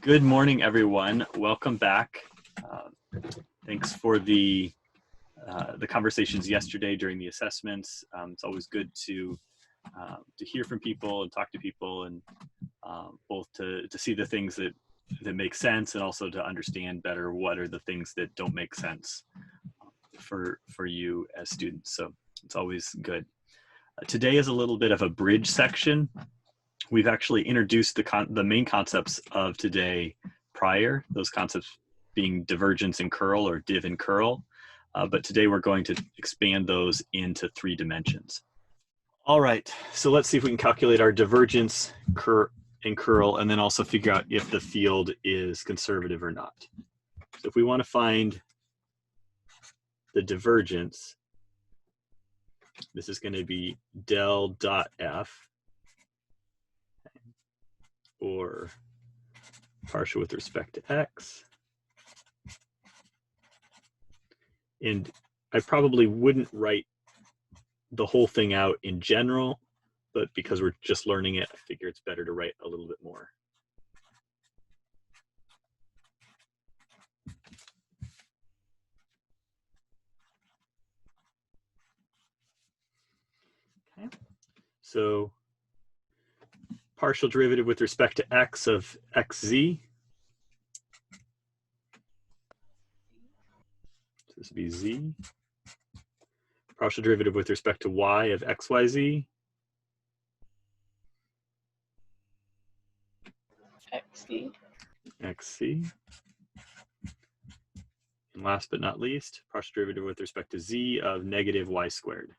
Good morning, everyone. Welcome back. Thanks for the conversations yesterday during the assessments. It's always good to hear from people and talk to people, and both to see the things that make sense, and also to understand better what are the things that don't make sense for you as students. So it's always good. Today is a little bit of a bridge section. We've actually introduced the main concepts of today prior, those concepts being divergence and curl, or div and curl. But today we're going to expand those into 3 dimensions. All right, so let's see if we can calculate our divergence and curl, and then also figure out if the field is conservative or not. So if we want to find the divergence, this is going to be del dot f, or partial with respect to x. And I probably wouldn't write the whole thing out in general, but because we're just learning it, I figure it's better to write a little bit more. Okay. So partial derivative with respect to x of xz. So this would be z. Partial derivative with respect to y of xyz. xc. And last but not least, partial derivative with respect to z of negative y squared.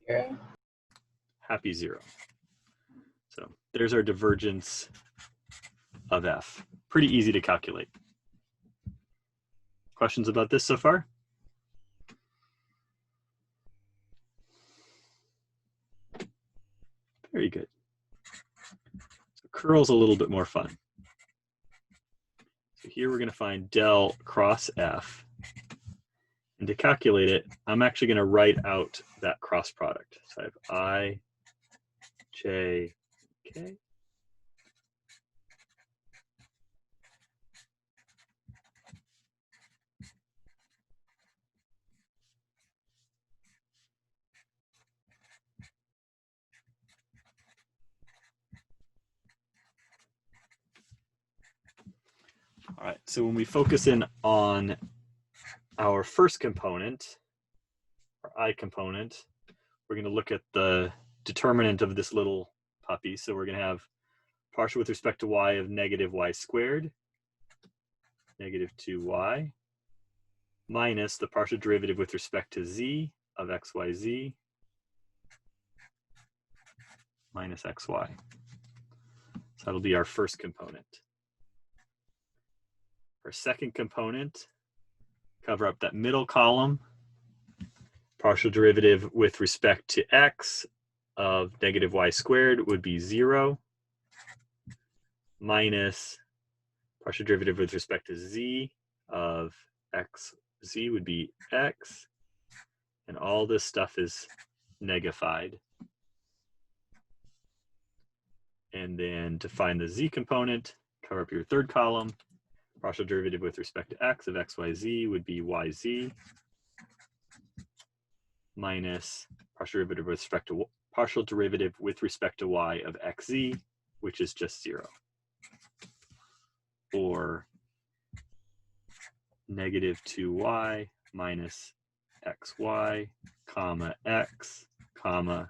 0. Happy 0. So there's our divergence of f. Pretty easy to calculate. Questions about this so far? Very good. So curl's a little bit more fun. So here we're going to find del cross f. And to calculate it, I'm actually going to write out that cross product. So I have I, j, k. All right, so when we focus in on our first component, our I component, we're going to look at the determinant of this little puppy. So we're going to have partial with respect to y of negative y squared, negative 2y, minus the partial derivative with respect to z of xyz, minus xy. So that'll be our first component. Our second component, cover up that middle column. Partial derivative with respect to x of negative y squared would be 0, minus partial derivative with respect to z of xz would be x, and all this stuff is negified. And then to find the z component, cover up your third column. Partial derivative with respect to x of xyz would be yz, minus partial derivative with respect to y of xz, which is just 0, or negative 2y minus xy, comma x, comma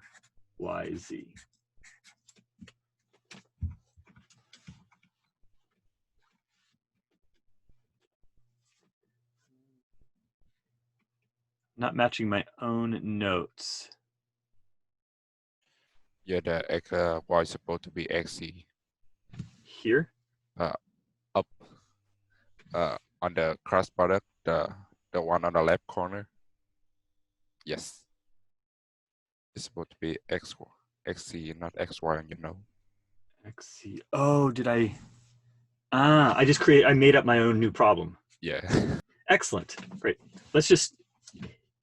yz. Not matching my own notes. Yeah, the x y is supposed to be xc. Here? Up on the cross product, the one on the left corner. Yes. It's supposed to be xc, not xy, you know. xc. Oh, did I? I made up my own new problem. Yeah. Excellent. Great. Let's just,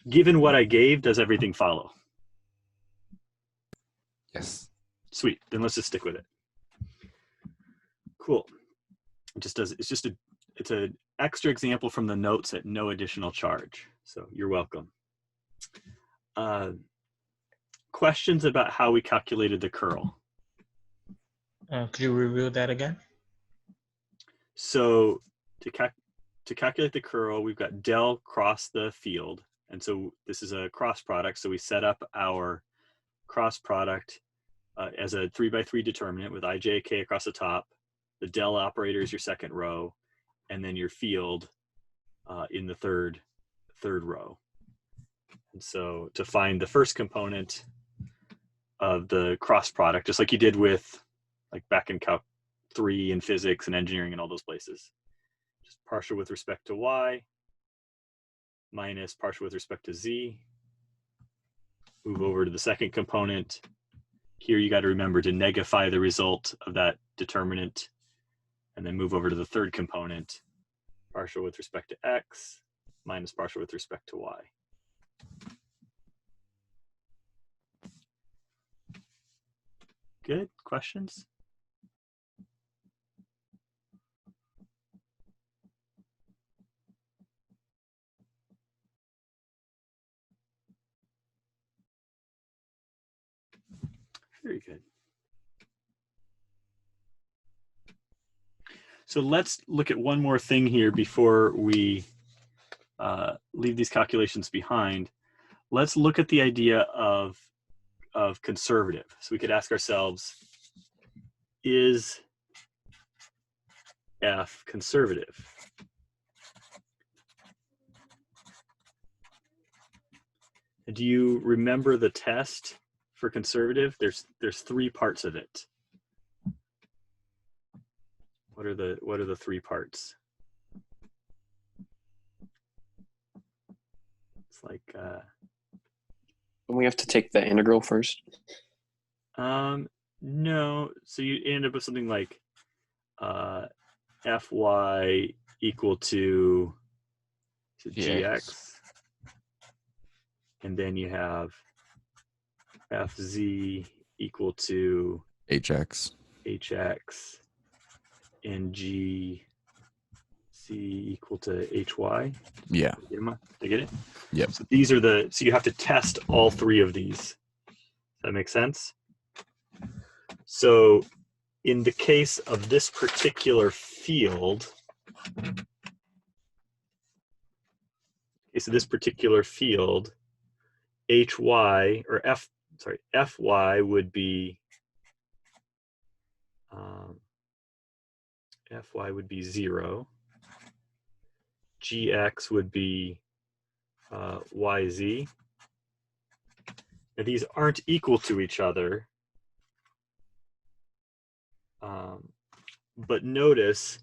given what I gave, does everything follow? Yes. Sweet. Then let's just stick with it. Cool. It's an extra example from the notes at no additional charge. So you're welcome. Questions about how we calculated the curl? Could you review that again? So to calculate the curl, we've got del cross the field. And so this is a cross product. So we set up our cross product as a 3x3 determinant with I, J, K across the top. The del operator is your second row, and then your field in the third row. And so to find the first component of the cross product, just like you did with like back in Calc 3 and physics and engineering and all those places, just partial with respect to y minus partial with respect to z. Move over to the second component. Here you got to remember to negify the result of that determinant, and then move over to the third component, partial with respect to x minus partial with respect to y. Good. Questions? Very good. So let's look at one more thing here before we leave these calculations behind. Let's look at the idea of conservative. So we could ask ourselves, is F conservative? Do you remember the test for conservative? There's three parts of it. What are the three parts? It's like we have to take the integral first. No. So you end up with something like Fy equal to gx, and then you have Fz equal to hx, and Gc equal to hy. Yeah. Did I get it? Yep. So these are so you have to test all three of these. Does that make sense? So in the case of this particular field, hy or Fy would be Fy would be 0. Gx would be yz. Now these aren't equal to each other, but notice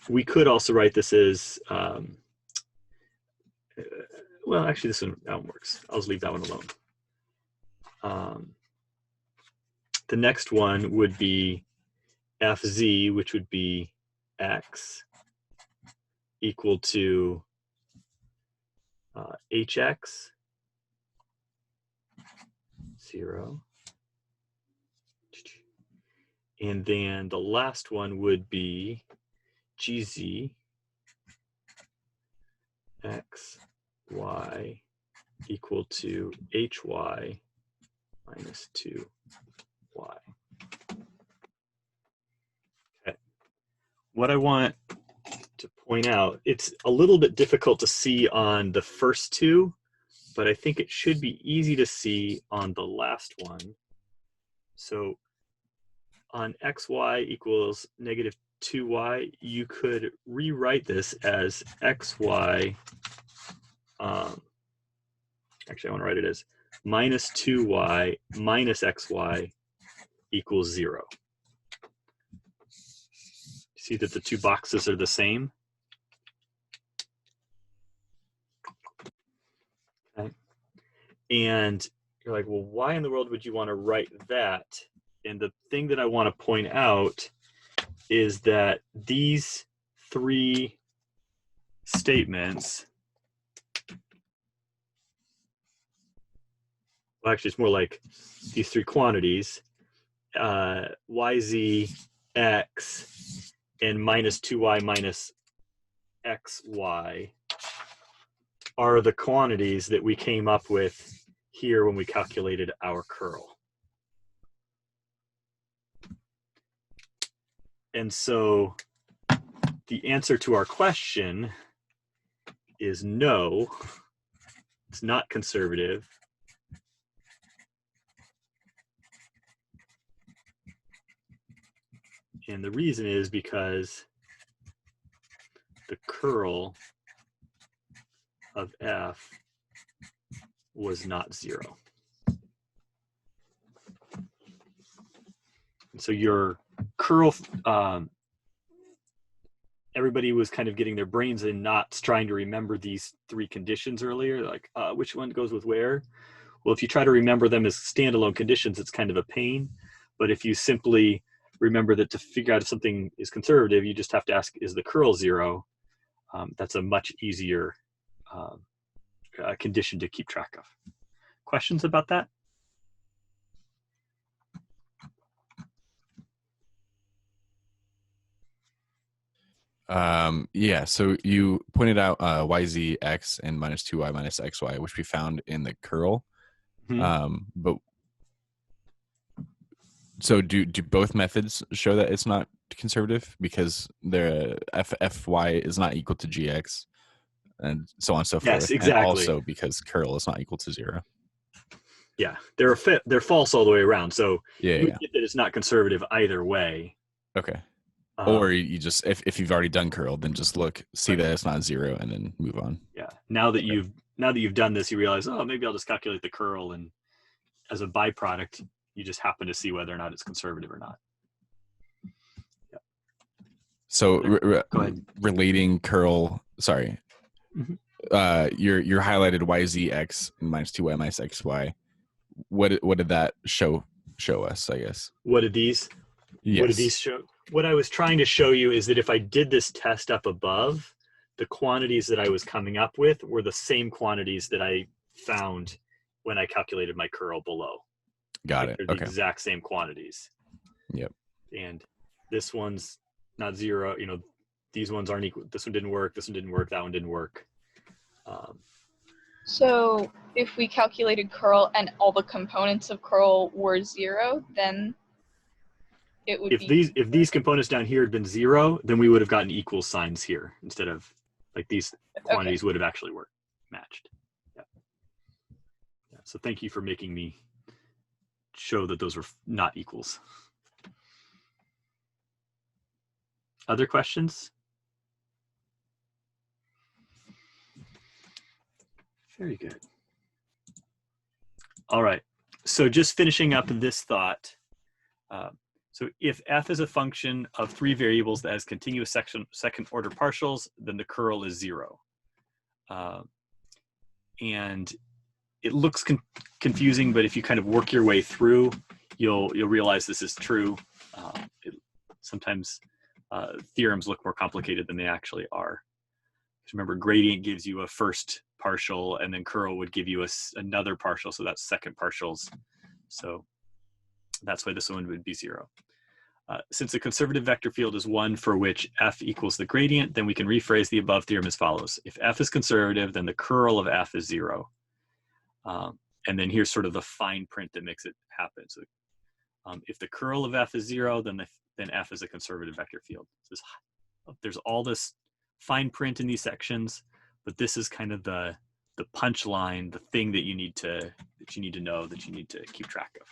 we could also write this as well, actually that one works. I'll just leave that one alone. The next one would be Fz, which would be x equal to hx 0. And then the last one would be gz x y equal to hy minus 2y. Okay. What I want to point out, it's a little bit difficult to see on the first two, but I think it should be easy to see on the last one. So on xy equals negative 2y, you could rewrite this as xy, actually I want to write it as minus 2y minus xy equals 0. See that the two boxes are the same? Okay. And you're like, well, why in the world would you want to write that? And the thing that I want to point out is that these three statements, well, actually it's more like these three quantities, yz, x and minus 2y minus xy are the quantities that we came up with here when we calculated our curl. And so the answer to our question is no, it's not conservative. And the reason is because the curl of f was not 0. And so your curl, everybody was kind of getting their brains in knots trying to remember these 3 conditions earlier, like which one goes with where? Well, if you try to remember them as standalone conditions, it's kind of a pain. But if you simply remember that to figure out if something is conservative, you just have to ask, is the curl 0? That's a much easier condition to keep track of. Questions about that? Yeah, so you pointed out yz(x) and minus 2y minus xy, which we found in the curl. But so do both methods show that it's not conservative because the fy is not equal to gx and so on and so forth? Yes, exactly. And also because curl is not equal to 0. Yeah, they're false all the way around. So Yeah, you get that it's not conservative either way. Okay. Or you just, if you've already done curl, then just see that it's not 0 and then move on. Yeah. Now that you've done this, you realize, oh, maybe I'll just calculate the curl, and as a byproduct, you just happen to see whether or not it's conservative or not. Yeah. So Go ahead. Relating curl, sorry. You're highlighted yz(x) and minus 2y minus xy. What did that show us, I guess? What did these? Yes. What did these show? What I was trying to show you is that if I did this test up above, the quantities that I was coming up with were the same quantities that I found when I calculated my curl below. Got it. They're the exact same quantities. Yep. And this one's not 0. You know, these ones aren't equal. This one didn't work. This one didn't work. That one didn't work. So if we calculated curl and all the components of curl were 0, then it would be... If these components down here had been 0, then we would have gotten equal signs here instead of, like, these quantities would have actually matched. Yeah. So thank you for making me show that those were not equals. Other questions? Very good. All right. So just finishing up this thought. So if f is a function of 3 variables that has continuous second order partials, then the curl is 0. And it looks confusing, but if you kind of work your way through, you'll realize this is true. Sometimes theorems look more complicated than they actually are. Remember, gradient gives you a first partial, and then curl would give you another partial, so that's second partials. So that's why this one would be 0. Since the conservative vector field is one for which f equals the gradient, then we can rephrase the above theorem as follows. If f is conservative, then the curl of f is 0. And then here's sort of the fine print that makes it happen. So if the curl of f is 0, then f is a conservative vector field. So there's all this fine print in these sections, but this is kind of the punchline, the thing that you need to know, that you need to keep track of.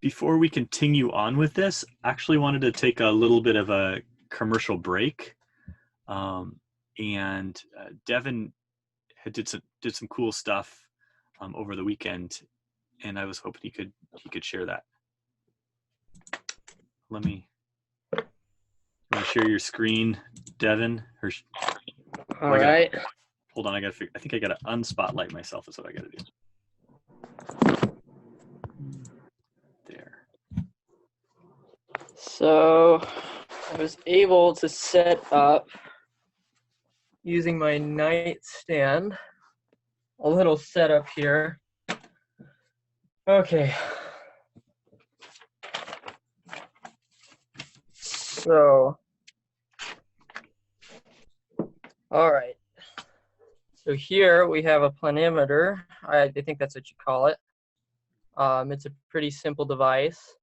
Before we continue on with this, I actually wanted to take a little bit of a commercial break. And Devin did some cool stuff over the weekend, and I was hoping he could share that. Let me share your screen, Devin. All right. Hold on, I think I gotta unspotlight myself. Is what I gotta do. There. So I was able to set up using my nightstand a little setup here Okay. So, all right. So here we have a planimeter. I think that's what you call it. It's a pretty simple device,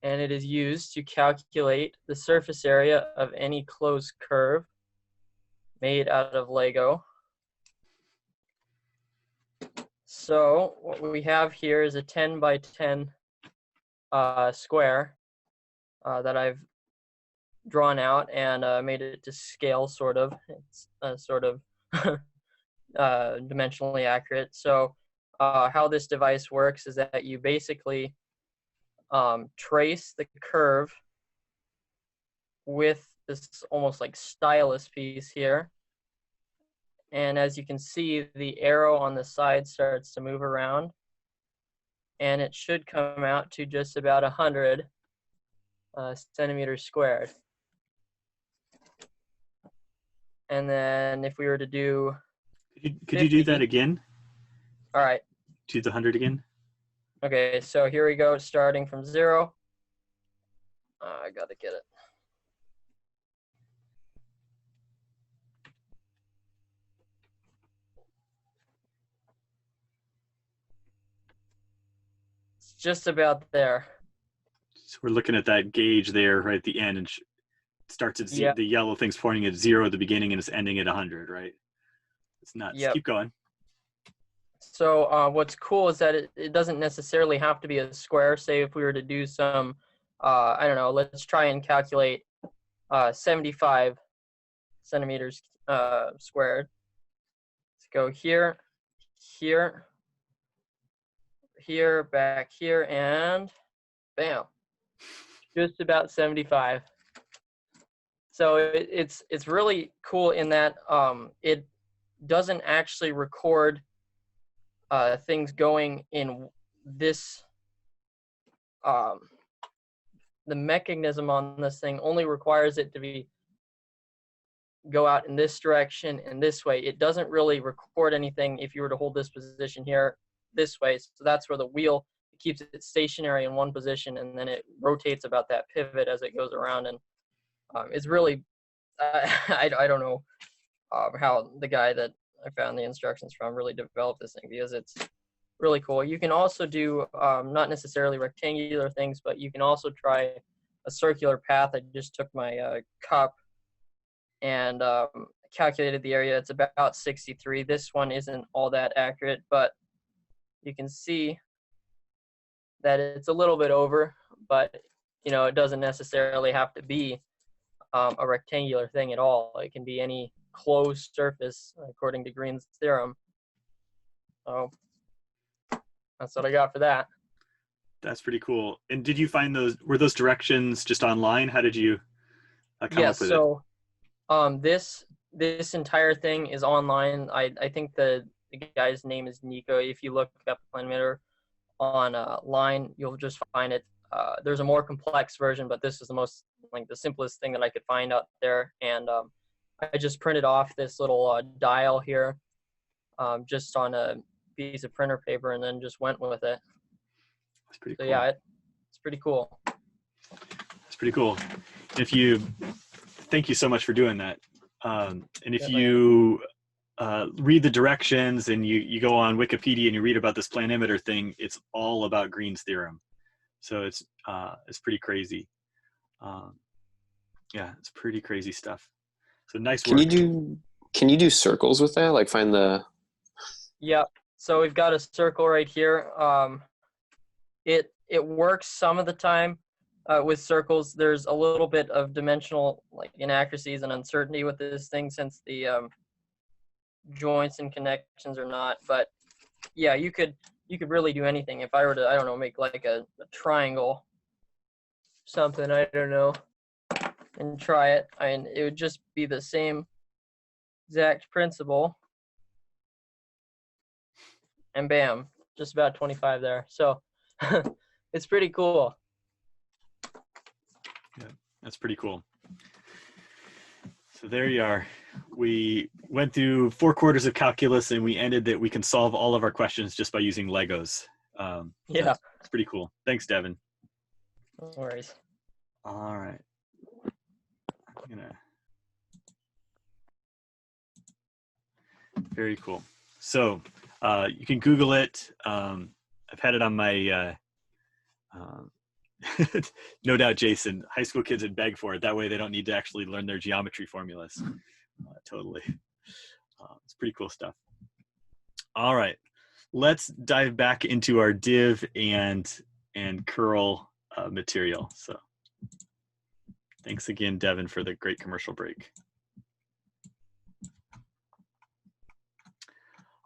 and it is used to calculate the surface area of any closed curve made out of Lego. So what we have here is a 10 by 10 square that I've drawn out and made it to scale, sort of. It's sort of dimensionally accurate. So how this device works is that you basically trace the curve with this almost like stylus piece here. And as you can see, the arrow on the side starts to move around, and it should come out to just about 100 centimeters squared. And then if we were to do, Could you do that again? all right, Do the 100 again? okay, so here we go, starting from 0. I gotta get it. It's just about there. So we're looking at that gauge there right at the end, and starts at Yep. the yellow thing's pointing at 0 at the beginning, and it's ending at 100, right? It's nuts. Yep. Keep going. So what's cool is that it doesn't necessarily have to be a square. Say if we were to do some, I don't know, let's try and calculate 75 centimeters squared. Let's go here, here, here, back here, and bam, just about 75. So it's really cool in that it doesn't actually record things going in this, the mechanism on this thing only requires it to go out in this direction and this way. It doesn't really record anything if you were to hold this position here this way. So that's where the wheel keeps it stationary in one position, and then it rotates about that pivot as it goes around. And it's really, I don't know how the guy that I found the instructions from really developed this thing, because it's really cool. You can also do not necessarily rectangular things, but you can also try a circular path. I just took my cup and calculated the area. It's about 63. This one isn't all that accurate, but you can see that it's a little bit over, but you know, it doesn't necessarily have to be a rectangular thing at all. It can be any closed surface according to Green's theorem. So that's what I got for that. That's pretty cool. And did you find were those directions just online? How did you come up with it? This entire thing is online. I think the guy's name is Nico. If you look up Planimeter online, you'll just find it. There's a more complex version, but this is the simplest thing that I could find out there. And I just printed off this little dial here, just on a piece of printer paper, and then just went with it. That's pretty So cool. yeah, it's pretty cool. It's pretty cool. Thank you so much for doing that. And if you read the directions and you go on Wikipedia and you read about this planimeter thing, it's all about Green's theorem. So it's pretty crazy. Yeah, it's pretty crazy stuff. So nice work. Can you do circles with that? Like find the. Yep. So we've got a circle right here. It works some of the time with circles. There's a little bit of dimensional inaccuracies and uncertainty with this thing, since the joints and connections are not. But yeah, you could really do anything. If I were to, I don't know, make like a triangle, something, I don't know, and try it, and it would just be the same exact principle. And bam, just about 25 there. So it's pretty cool. Yeah, that's pretty cool. So there you are. We went through 4 quarters of calculus and we ended that we can solve all of our questions just by using Legos. Yeah. It's pretty cool. Thanks, Devin. No worries. All right. I'm gonna. Very cool. So you can Google it. I've had it on my, no doubt, Jason, high school kids would beg for it. That way they don't need to actually learn their geometry formulas. Totally. It's pretty cool stuff. All right. Let's dive back into our div and curl material. So thanks again, Devin, for the great commercial break.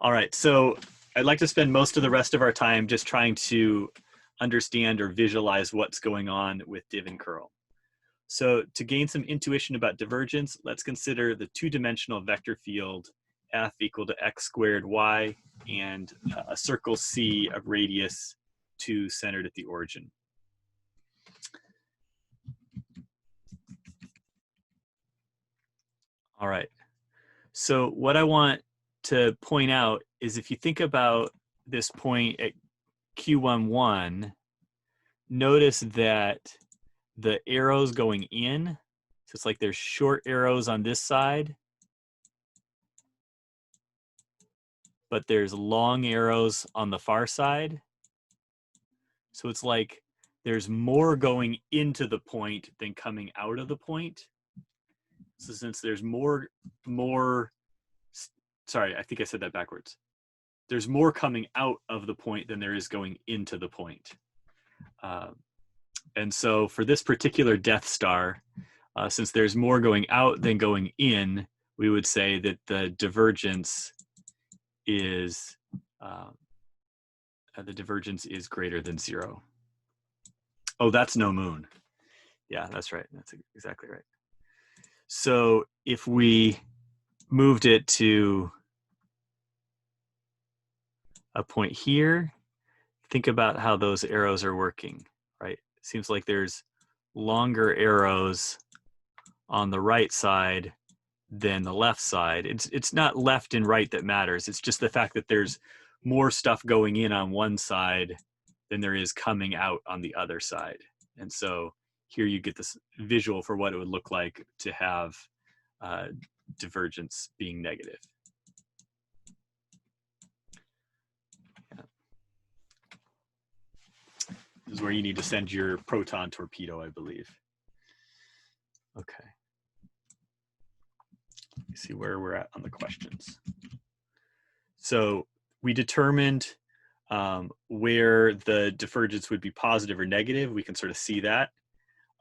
All right, so I'd like to spend most of the rest of our time just trying to understand or visualize what's going on with div and curl. So to gain some intuition about divergence, let's consider the 2-dimensional vector field f equal to x squared y and a circle C of radius 2 centered at the origin. All right, so what I want to point out is if you think about this point at Q11, notice that the arrows going in, so it's like there's short arrows on this side, but there's long arrows on the far side. So it's like there's more going into the point than coming out of the point. So since there's sorry, I think I said that backwards. There's more coming out of the point than there is going into the point. And so for this particular Death Star, since there's more going out than going in, we would say that the divergence is greater than 0. Oh, that's no moon. Yeah, that's right. That's exactly right. So if we moved it to a point here, think about how those arrows are working, right? It seems like there's longer arrows on the right side than the left side. It's not left and right that matters. It's just the fact that there's more stuff going in on one side than there is coming out on the other side. And so here you get this visual for what it would look like to have divergence being negative. Yeah. This is where you need to send your proton torpedo, I believe. Okay. Let me see where we're at on the questions. So we determined where the divergence would be positive or negative. We can sort of see that.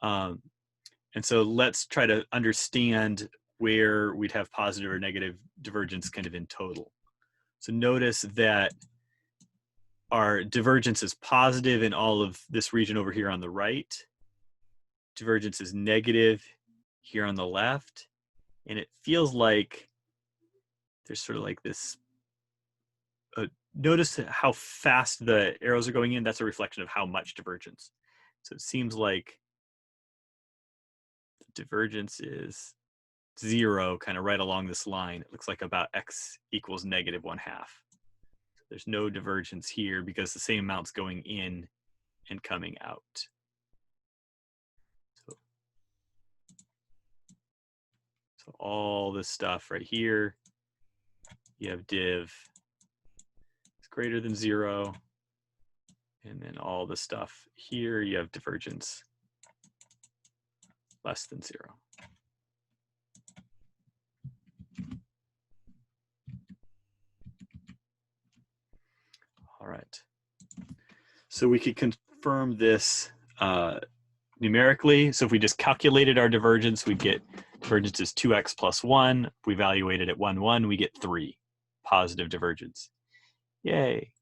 And so let's try to understand where we'd have positive or negative divergence kind of in total. So notice that our divergence is positive in all of this region over here on the right. Divergence is negative here on the left. And it feels like there's sort of like this, notice how fast the arrows are going in. That's a reflection of how much divergence. So it seems like the divergence is 0 kind of right along this line. It looks like about x equals -1/2. So there's no divergence here because the same amount's going in and coming out. So all this stuff right here, you have div is greater than 0. And then all the stuff here, you have divergence less than 0. All right. So we could confirm this numerically. So if we just calculated our divergence, we'd get divergence is 2x plus 1. If we evaluate it at 1, 1, we get 3 positive divergence. Yay.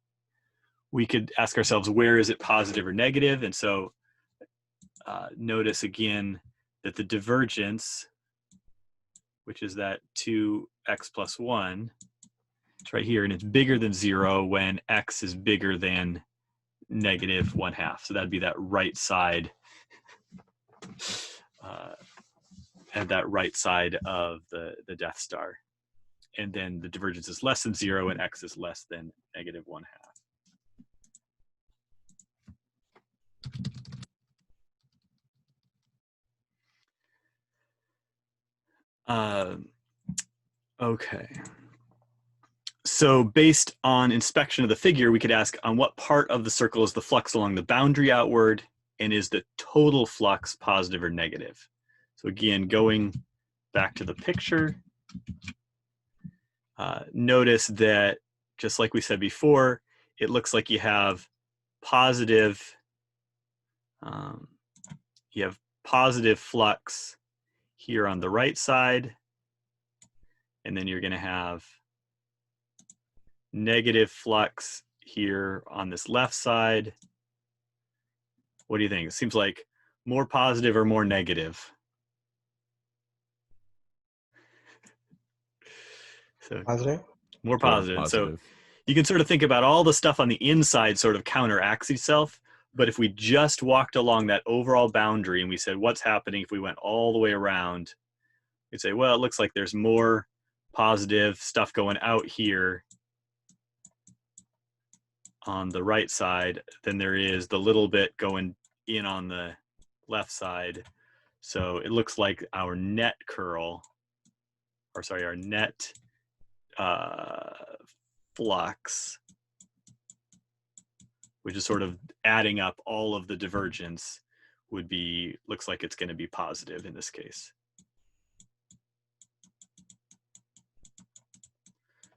We could ask ourselves, where is it positive or negative? And so notice again that the divergence, which is that 2x plus 1, it's right here, and it's bigger than 0 when x is bigger than -1/2. So that'd be that right side at that right side of the Death Star. And then the divergence is less than 0 and x is less than -1/2. Okay. So based on inspection of the figure, we could ask on what part of the circle is the flux along the boundary outward, and is the total flux positive or negative? So again, going back to the picture, notice that just like we said before, it looks like you have positive, flux here on the right side, and then you're going to have negative flux here on this left side. What do you think? It seems like more positive or more negative? So Positive. more Sort of positive. So you can sort of think about all the stuff on the inside sort of counteracts itself. But if we just walked along that overall boundary and we said, what's happening if we went all the way around? You'd say, well, it looks like there's more positive stuff going out here on the right side than there is the little bit going in on the left side. So it looks like our net curl, or sorry, our net flux, which is sort of adding up all of the divergence, would be, looks like it's going to be positive in this case.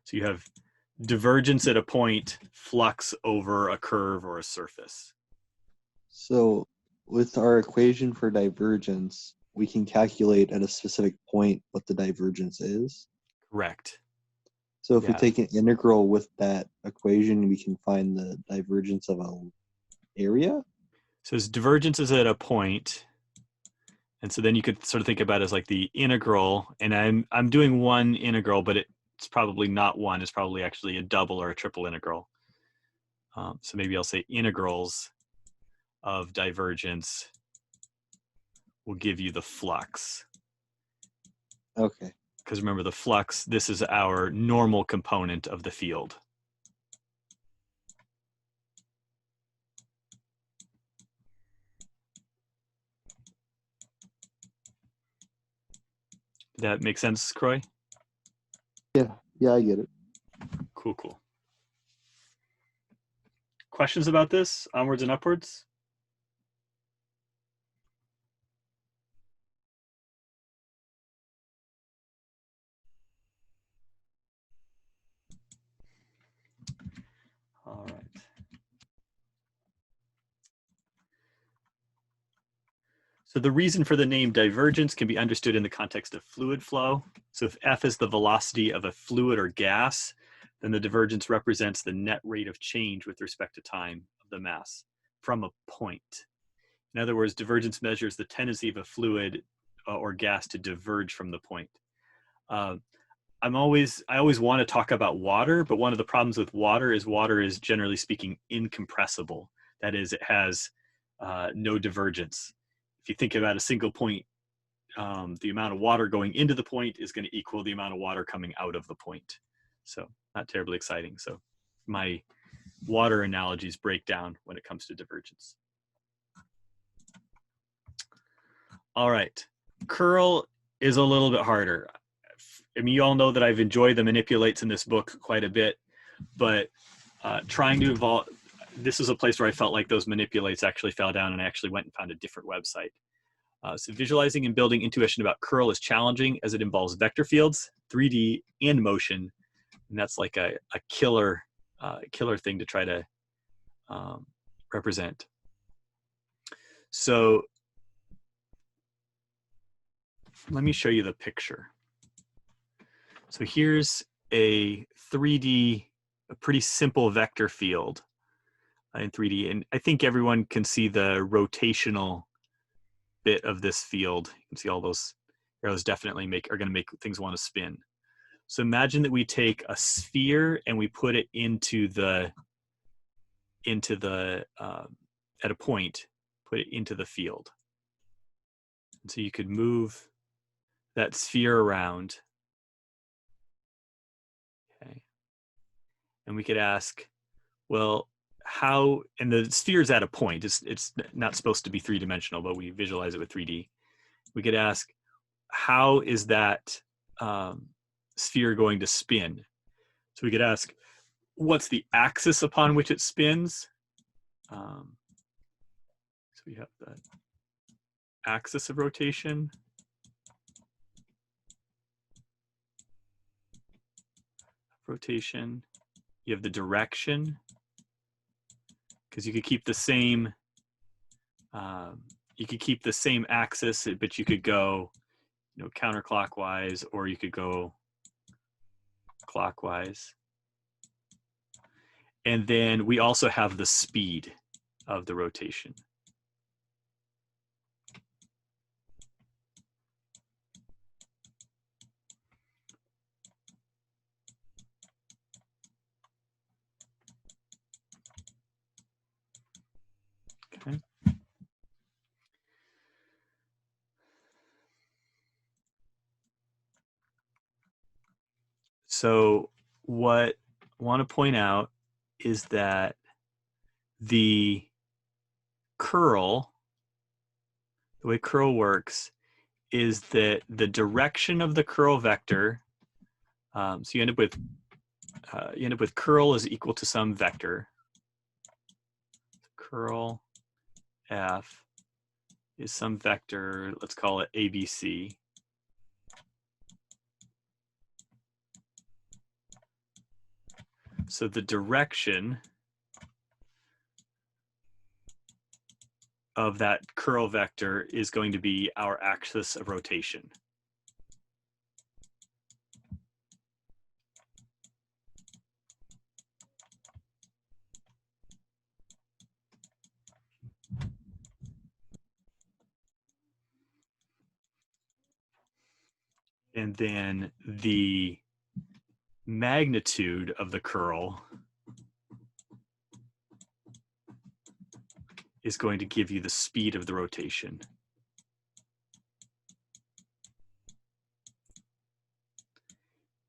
So you have divergence at a point, flux over a curve or a surface. So with our equation for divergence, we can calculate at a specific point what the divergence is. Correct. So if we Yeah. take an integral with that equation, we can find the divergence of an area. So as divergence is at a point, and so then you could sort of think about it as like the integral, and I'm doing one integral, but it's probably not one. It's probably actually a double or a triple integral. So maybe I'll say integrals of divergence will give you the flux. Okay. Because remember, the flux, this is our normal component of the field. Did that make sense, Croy? Yeah, I get it. Cool, cool. Questions about this, onwards and upwards? All right. So the reason for the name divergence can be understood in the context of fluid flow. So if F is the velocity of a fluid or gas, then the divergence represents the net rate of change with respect to time of the mass from a point. In other words, divergence measures the tendency of a fluid or gas to diverge from the point. I always want to talk about water, but one of the problems with water is generally speaking incompressible. That is, it has no divergence. If you think about a single point, the amount of water going into the point is going to equal the amount of water coming out of the point. So not terribly exciting. So my water analogies break down when it comes to divergence. All right, curl is a little bit harder. I mean, you all know that I've enjoyed the manipulates in this book quite a bit, but trying to evolve, this is a place where I felt like those manipulates actually fell down, and I actually went and found a different website. So visualizing and building intuition about curl is challenging as it involves vector fields, 3D, and motion. And that's like a killer thing to try to represent. So let me show you the picture. So here's a 3D, a pretty simple vector field in 3D. And I think everyone can see the rotational bit of this field. You can see all those arrows definitely are going to make things want to spin. So imagine that we take a sphere and we put it into the at a point, put it into the field. And so you could move that sphere around. Okay. And we could ask, well, how, and the sphere is at a point. It's not supposed to be three-dimensional, but we visualize it with 3D. We could ask, how is that sphere going to spin? So we could ask, what's the axis upon which it spins? So we have the axis of rotation. Rotation. You have the direction, because you could keep the same. You could keep the same axis, but you could go, you know, counterclockwise, or you could go clockwise. And then we also have the speed of the rotation. Okay. So what I want to point out is that the curl, the way curl works, is that the direction of the curl vector, so you end up with curl is equal to some vector. Curl f is some vector, let's call it ABC. So the direction of that curl vector is going to be our axis of rotation. And then the magnitude of the curl is going to give you the speed of the rotation.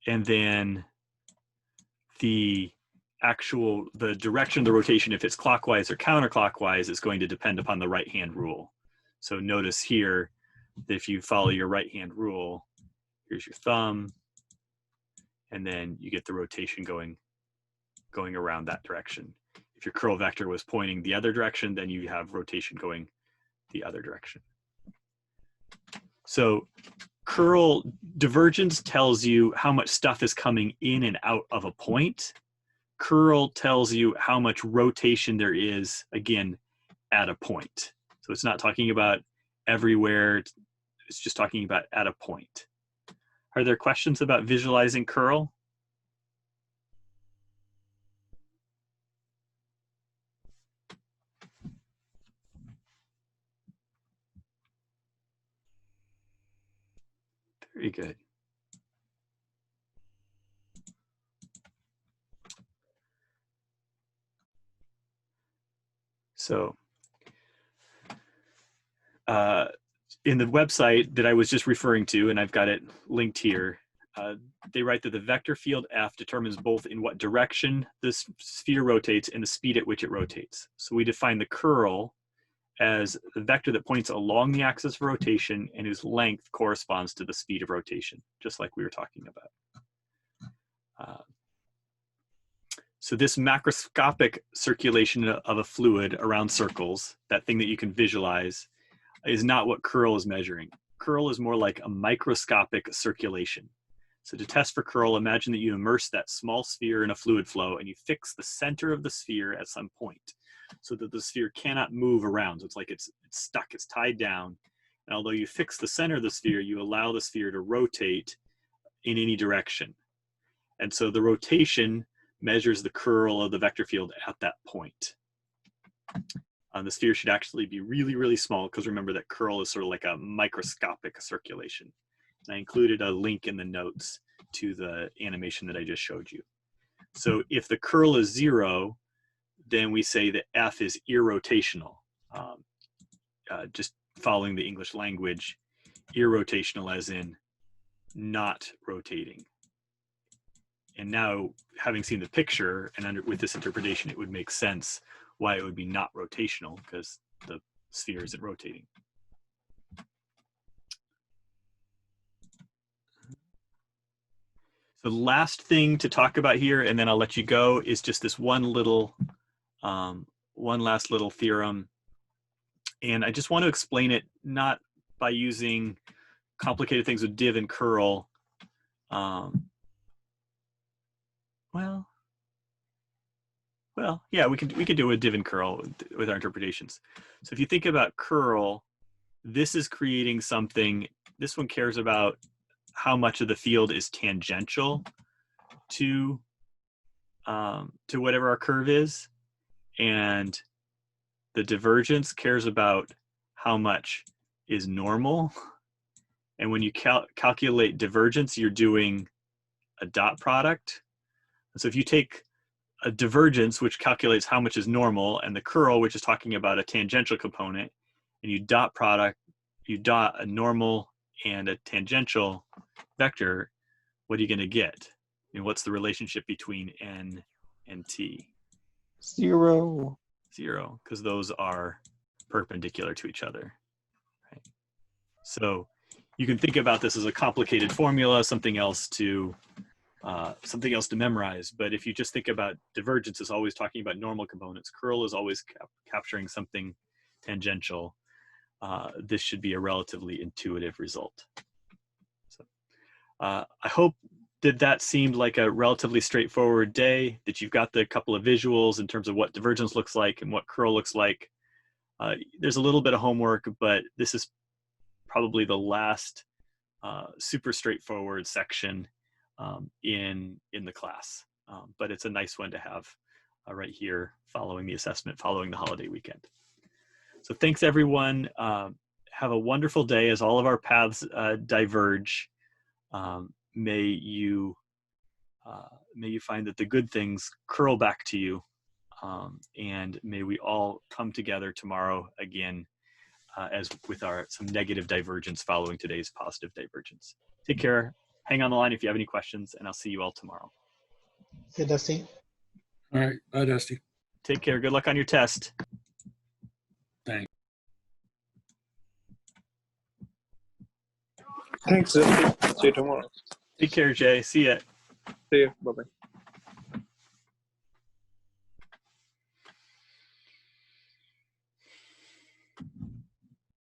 And then the direction of the rotation, if it's clockwise or counterclockwise, is going to depend upon the right-hand rule. So notice here that if you follow your right-hand rule, here's your thumb, and then you get the rotation going around that direction. If your curl vector was pointing the other direction, then you have rotation going the other direction. So curl divergence tells you how much stuff is coming in and out of a point. Curl tells you how much rotation there is, again, at a point. So it's not talking about everywhere, it's just talking about at a point. Are there questions about visualizing curl? Very good. So in the website that I was just referring to, and I've got it linked here, they write that the vector field F determines both in what direction this sphere rotates and the speed at which it rotates. So we define the curl as the vector that points along the axis of rotation and whose length corresponds to the speed of rotation, just like we were talking about. So this macroscopic circulation of a fluid around circles, that thing that you can visualize, is not what curl is measuring. Curl is more like a microscopic circulation. So to test for curl, imagine that you immerse that small sphere in a fluid flow and you fix the center of the sphere at some point so that the sphere cannot move around. So it's like it's stuck, it's tied down. And although you fix the center of the sphere, you allow the sphere to rotate in any direction. And so the rotation measures the curl of the vector field at that point. The sphere should actually be really, really small, because remember that curl is sort of like a microscopic circulation. And I included a link in the notes to the animation that I just showed you. So if the curl is 0, then we say that F is irrotational. Just following the English language, irrotational as in not rotating. And now, having seen the picture and with this interpretation, it would make sense why it would be not rotational, because the sphere isn't rotating. So the last thing to talk about here, and then I'll let you go, is just this one last little theorem. And I just want to explain it not by using complicated things with div and curl. Well, yeah, we could do a div and curl with our interpretations. So if you think about curl, this is creating something. This one cares about how much of the field is tangential to whatever our curve is, and the divergence cares about how much is normal. And when you calculate divergence, you're doing a dot product. So if you take a divergence, which calculates how much is normal, and the curl, which is talking about a tangential component, and you dot product, you dot a normal and a tangential vector, what are you going to get? And what's the relationship between n and t? 0. 0, because those are perpendicular to each other. Right? So you can think about this as a complicated formula, something else to memorize. But if you just think about divergence is always talking about normal components, curl is always capturing something tangential, this should be a relatively intuitive result. So I hope that seemed like a relatively straightforward day, that you've got the couple of visuals in terms of what divergence looks like and what curl looks like. There's a little bit of homework, but this is probably the last super straightforward section in the class. But it's a nice one to have right here following the assessment, following the holiday weekend. So thanks everyone. Have a wonderful day as all of our paths diverge. May you find that the good things curl back to you, and may we all come together tomorrow again as with some negative divergence following today's positive divergence. Take care. Hang on the line if you have any questions, and I'll see you all tomorrow. Okay, Dusty. All right. Bye, Dusty. Take care. Good luck on your test. Thanks. Thanks, Dusty. See you tomorrow. Take care, Jay. See ya. See you. Bye-bye.